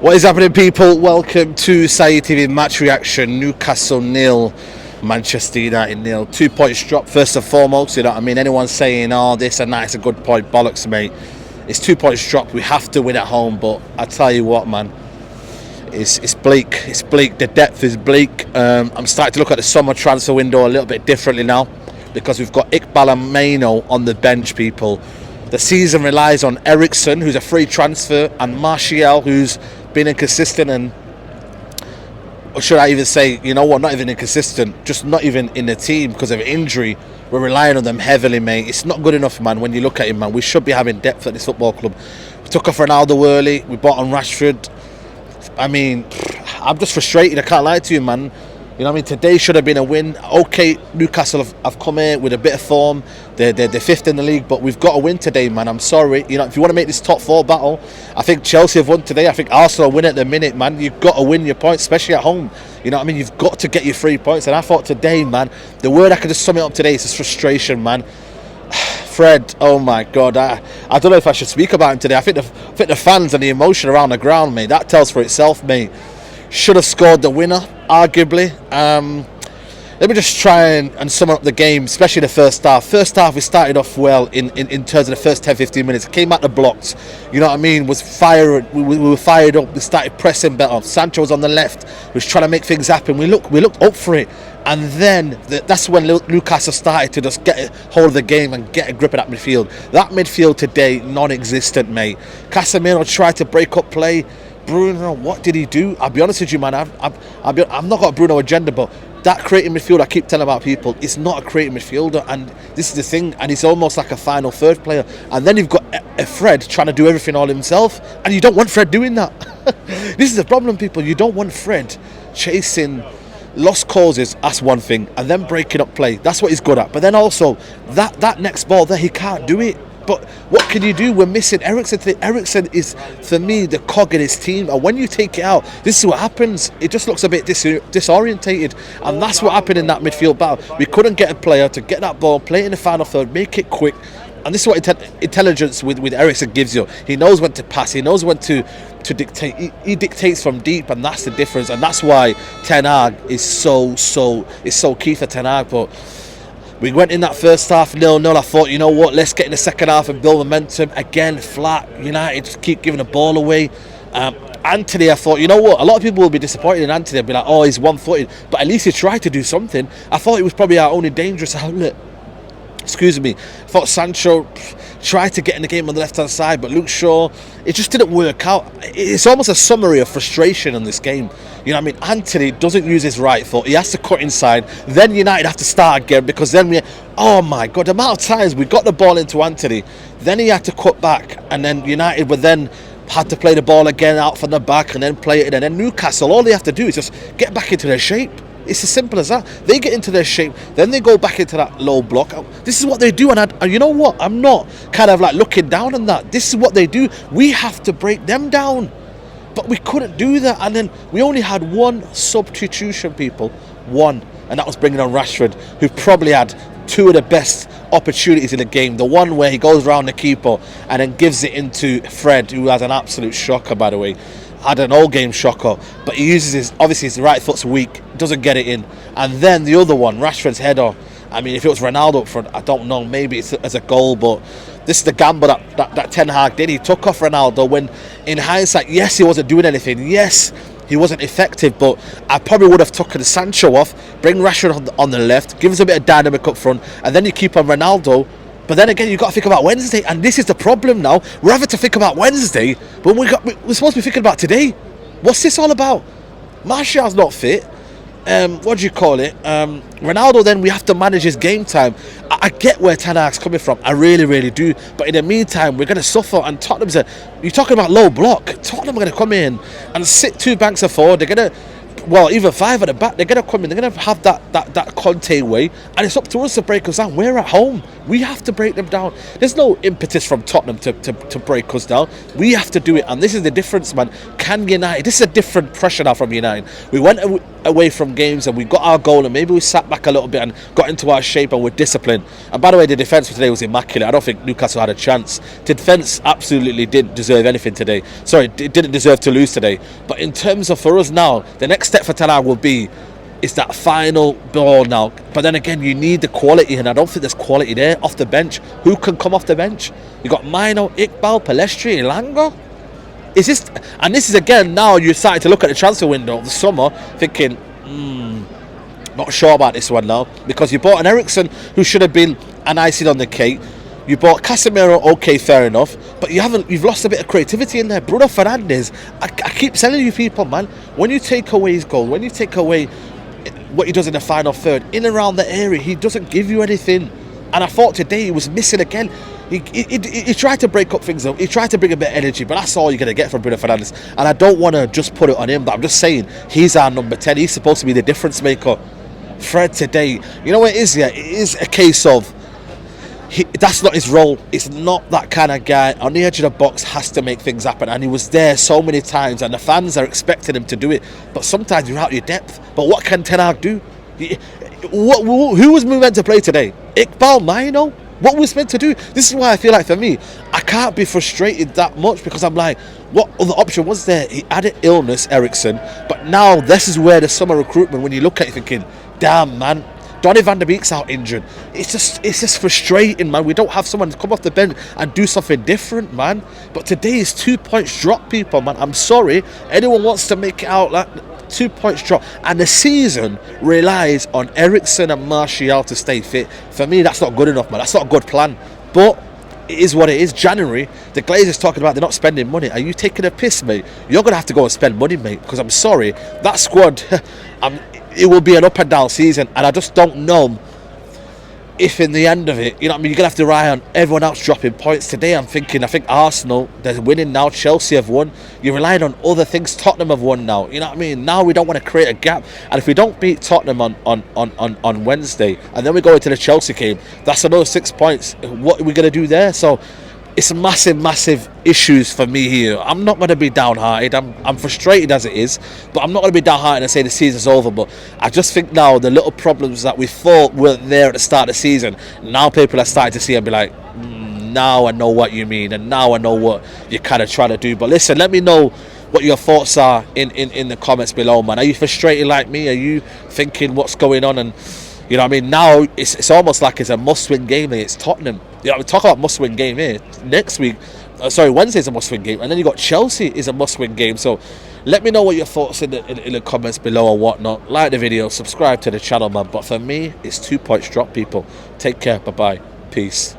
What is happening, people? Welcome to Saeed TV Match Reaction. Newcastle 0, Manchester United 0. 2 points dropped first and foremost. You know what I mean? Anyone saying, oh, this and that is a good point, bollocks, mate. It's 2 points dropped. We have to win at home. But I tell you what, man, it's bleak. It's bleak. The depth is bleak. I'm starting to look at the summer transfer window a little bit differently now, because we've got Iqbal and Maino on the bench, people. The season relies on Eriksen, who's a free transfer, and Martial, who's been inconsistent, and or should I even say, you know what, not even inconsistent, just not even in the team because of injury. We're relying on them heavily, mate. It's not good enough, man, when you look at him, man. We should be having depth at this football club. We took off Ronaldo early. We bought on Rashford. I mean, I'm just frustrated. I can't lie to you, man. You know what I mean? Today should have been a win. Okay, Newcastle have come here with a bit of form. They're fifth in the league, but we've got to win today, man. I'm sorry. You know, if you want to make this top four battle, I think Chelsea have won today. I think Arsenal win at the minute, man. You've got to win your points, especially at home. You know what I mean? You've got to get your 3 points. And I thought today, man, the word I could just sum it up today is just frustration, man. Fred, oh my God, I don't know if I should speak about him today. I think the fans and the emotion around the ground, mate, that tells for itself, mate. Should have scored the winner, arguably. Let me just try and sum up the game, especially the first half. First half, we started off well in terms of the first 10-15 minutes. Came out the blocks, you know what I mean? We were fired up. We started pressing better. Sancho was on the left. We was trying to make things happen. We looked up for it. And then that's when Newcastle started to just get a hold of the game and get a grip of that midfield. That midfield today, non-existent, mate. Casemiro tried to break up play. Bruno, what did he do? I'll be honest with you, man. I've not got a Bruno agenda, but that creating midfield I keep telling about people, it's not a creating midfielder, and this is the thing, and he's almost like a final third player. And then you've got a Fred trying to do everything all himself, and you don't want Fred doing that. This is the problem, people. You don't want Fred chasing lost causes, that's one thing, and then breaking up play, that's what he's good at. But then also that next ball there, he can't do it. But what can you do? We're missing Eriksen today. Eriksen is, for me, the cog in his team. And when you take it out, this is what happens. It just looks a bit disorientated. And that's what happened in that midfield battle. We couldn't get a player to get that ball, play it in the final third, make it quick. And this is what intelligence with Eriksen gives you. He knows when to pass. He knows when to dictate. He dictates from deep, and that's the difference. And that's why Ten Hag is so key for Ten Hag. But we went in that first half 0-0. I thought, you know what, let's get in the second half and build momentum. Again, flat. United just keep giving the ball away. Anthony, I thought, you know what, a lot of people will be disappointed in Anthony. They'll be like, oh, he's one-footed. But at least he tried to do something. I thought it was probably our only dangerous outlet. Excuse me. I thought Sancho tried to get in the game on the left-hand side, but Luke Shaw, it just didn't work out. It's almost a summary of frustration in this game. You know what I mean? Anthony doesn't use his right foot. He has to cut inside. Then United have to start again, because then oh my God, the amount of times we got the ball into Anthony, then he had to cut back, and then United would then had to play the ball again out from the back and then play it in. And then Newcastle, all they have to do is just get back into their shape. It's as simple as that. They get into their shape, then they go back into that low block. This is what they do, and you know what? I'm not kind of like looking down on that. This is what they do. We have to break them down. But we couldn't do that, and then we only had one substitution, people. One. And that was bringing on Rashford, who probably had two of the best opportunities in the game. The one where he goes around the keeper and then gives it into Fred, who has an absolute shocker, by the way. Had an all-game shocker, but he uses his right foot's weak, doesn't get it in. And then the other one, Rashford's header. I mean, if it was Ronaldo up front, I don't know, maybe it's as a goal, but this is the gamble that Ten Hag did. He took off Ronaldo when, in hindsight, yes, he wasn't doing anything. Yes, he wasn't effective, but I probably would have taken Sancho off, bring Rashford on the left, give us a bit of dynamic up front, and then you keep on Ronaldo. But then again, you've got to think about Wednesday, and this is the problem now. We're having to think about Wednesday, but we're supposed to be thinking about today. What's this all about? Martial's not fit. What do you call it? Ronaldo, then we have to manage his game time. I get where Ten Hag's coming from. I really, really do. But in the meantime, we're going to suffer. And Tottenham's you're talking about low block. Tottenham are going to come in and sit 2 banks of 4. They're going to, well, even 5 at the back. They're going to come in. They're going to have that Conte way. And it's up to us to break us down. We're at home. We have to break them down. There's no impetus from Tottenham to break us down. We have to do it, and this is the difference, man. Can United? This is a different pressure now from United. We went away from games and we got our goal, and maybe we sat back a little bit and got into our shape and we're disciplined. And by the way, the defence for today was immaculate. I don't think Newcastle had a chance. The defence absolutely didn't deserve anything today. Sorry, it didn't deserve to lose today. But in terms of for us now, the next step for Ten Hag will be is that final ball now. But then again, you need the quality, and I don't think there's quality there off the bench. Who can come off the bench? You got Mino, Iqbal, Palestri, Elanga. Is this? And this is again now you're starting to look at the transfer window of the summer, thinking, not sure about this one now, because you bought an Eriksen who should have been an icing on the cake. You bought Casemiro, okay, fair enough, but you've lost a bit of creativity in there. Bruno Fernandes, I keep telling you people, man, when you take away his goal, when you take away what he does in the final third, in and around the area, he doesn't give you anything. And I thought today he was missing again. He tried to break up things up. He tried to bring a bit of energy, but that's all you're going to get from Bruno Fernandes. And I don't want to just put it on him, but I'm just saying, he's our number 10. He's supposed to be the difference maker. Fred today, you know what it is? Yeah, it is a case of, that's not his role. It's not that kind of guy. On the edge of the box has to make things happen, and he was there so many times, and the fans are expecting him to do it. But sometimes you're out of your depth. But what can Ten Hag do? Who was meant to play today? Iqbal, Mino? What was meant to do? This is why I feel like for me, I can't be frustrated that much, because I'm like, what other option was there? He added illness, Eriksen, but now this is where the summer recruitment, when you look at it thinking, damn man, Donny van der Beek's out injured. It's just frustrating, man. We don't have someone to come off the bench and do something different, man. But today is 2 points drop, people, man. I'm sorry. Anyone wants to make it out like 2 points drop. And the season relies on Eriksen and Martial to stay fit. For me, that's not good enough, man. That's not a good plan. But it is what it is. January, the Glazers talking about they're not spending money. Are you taking a piss, mate? You're going to have to go and spend money, mate. Because I'm sorry, that squad... it will be an up and down season, and I just don't know if in the end of it, you know what I mean, you're going to have to rely on everyone else dropping points. Today I think Arsenal, they're winning now, Chelsea have won, you're relying on other things, Tottenham have won now, you know what I mean, now we don't want to create a gap, and if we don't beat Tottenham on Wednesday, and then we go into the Chelsea game, that's another 6 points. What are we going to do there? So it's massive issues for me here. I'm not going to be downhearted. I'm frustrated as it is, but I'm not going to be downhearted and say the season's over. But I just think now the little problems that we thought weren't there at the start of the season, now people are starting to see and be like, now I know what you mean, and now I know what you're kind of trying to do. But listen, let me know what your thoughts are in the comments below, man. Are you frustrated like me? Are you thinking what's going on? And you know what I mean, now it's almost like it's a must-win game. It's Tottenham. You know, we talk about must-win game here. Next week, Wednesday's a must-win game. And then you got Chelsea is a must-win game. So let me know what your thoughts in the comments below or whatnot. Like the video, subscribe to the channel, man. But for me, it's 2 points drop, people. Take care. Bye-bye. Peace.